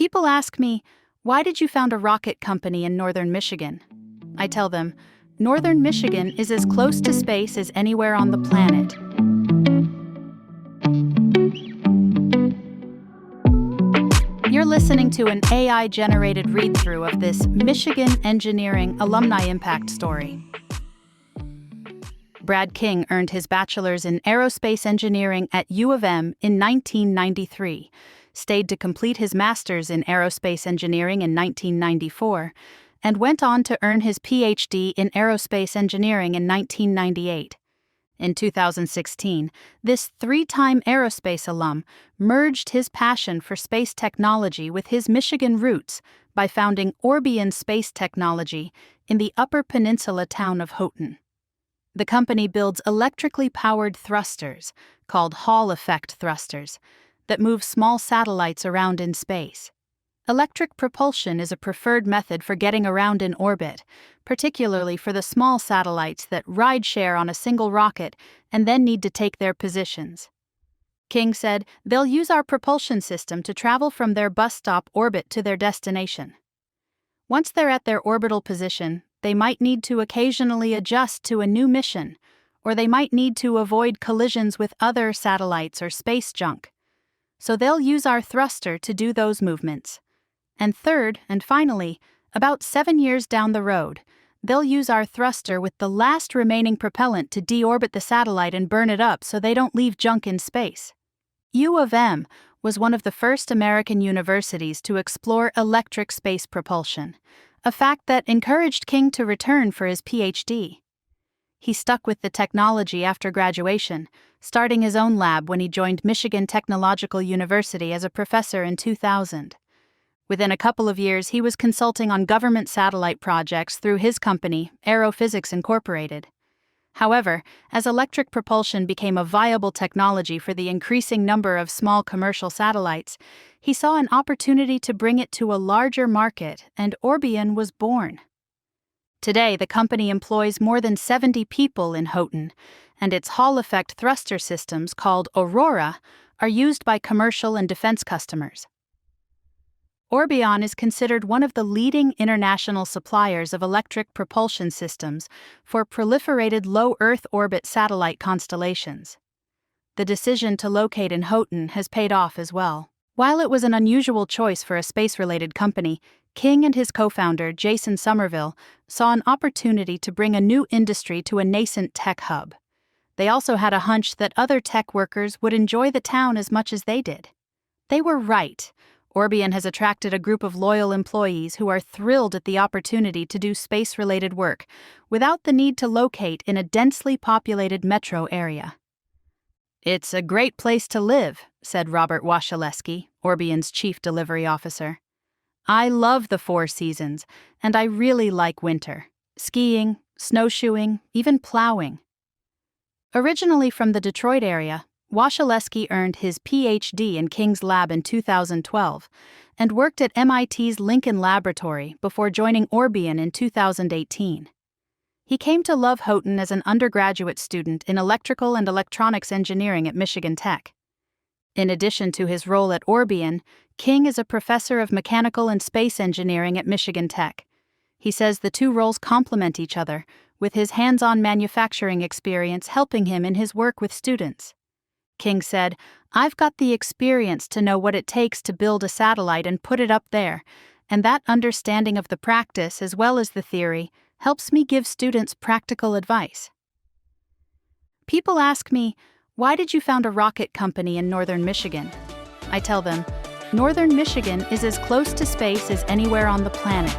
People ask me, why did you found a rocket company in northern Michigan? I tell them, northern Michigan is as close to space as anywhere on the planet. You're listening to an AI-generated read-through of this Michigan engineering alumni impact story. Brad King earned his bachelor's in aerospace engineering at U of M in 1993, stayed to complete his master's in aerospace engineering in 1994, and went on to earn his PhD in aerospace engineering in 1998. In 2016, this three-time aerospace alum merged his passion for space technology with his Michigan roots by founding Orbion Space Technology in the Upper Peninsula town of Houghton. The company builds electrically powered thrusters, called Hall effect thrusters, that move small satellites around in space. Electric propulsion is a preferred method for getting around in orbit, particularly for the small satellites that ride-share on a single rocket and then need to take their positions. King said they'll use our propulsion system to travel from their bus stop orbit to their destination. Once they're at their orbital position, they might need to occasionally adjust to a new mission, or they might need to avoid collisions with other satellites or space junk. So they'll use our thruster to do those movements. And third, and finally, about 7 years down the road, they'll use our thruster with the last remaining propellant to deorbit the satellite and burn it up so they don't leave junk in space. U of M was one of the first American universities to explore electric space propulsion, a fact that encouraged King to return for his PhD. He stuck with the technology after graduation, starting his own lab when he joined Michigan Technological University as a professor in 2000. Within a couple of years, he was consulting on government satellite projects through his company, Aero Incorporated. However, as electric propulsion became a viable technology for the increasing number of small commercial satellites, he saw an opportunity to bring it to a larger market, and Orbion was born. Today, the company employs more than 70 people in Houghton, and its Hall effect thruster systems, called Aurora, are used by commercial and defense customers. Orbion is considered one of the leading international suppliers of electric propulsion systems for proliferated low Earth orbit satellite constellations. The decision to locate in Houghton has paid off as well. While it was an unusual choice for a space-related company, King and his co-founder, Jason Somerville, saw an opportunity to bring a new industry to a nascent tech hub. They also had a hunch that other tech workers would enjoy the town as much as they did. They were right. Orbion has attracted a group of loyal employees who are thrilled at the opportunity to do space-related work without the need to locate in a densely populated metro area. "It's a great place to live," said Robert Wasilewski, Orbion's chief delivery officer. "I love the 4 seasons, and I really like winter. Skiing, snowshoeing, even plowing." Originally from the Detroit area, Wasilewski earned his PhD in King's lab in 2012 and worked at MIT's Lincoln Laboratory before joining Orbion in 2018. He came to love Houghton as an undergraduate student in electrical and electronics engineering at Michigan Tech. In addition to his role at Orbion, King is a professor of mechanical and space engineering at Michigan Tech. He says the two roles complement each other, with his hands-on manufacturing experience helping him in his work with students. King said, "I've got the experience to know what it takes to build a satellite and put it up there, and that understanding of the practice as well as the theory helps me give students practical advice." People ask me, why did you found a rocket company in northern Michigan? I tell them, northern Michigan is as close to space as anywhere on the planet.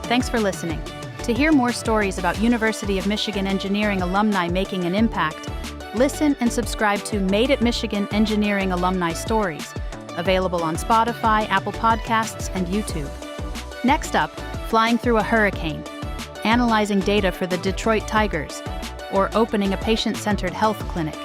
Thanks for listening. To hear more stories about University of Michigan engineering alumni making an impact, listen and subscribe to Made at Michigan Engineering Alumni Stories, available on Spotify, Apple Podcasts, and YouTube. Next up, flying through a hurricane, analyzing data for the Detroit Tigers, or opening a patient-centered health clinic.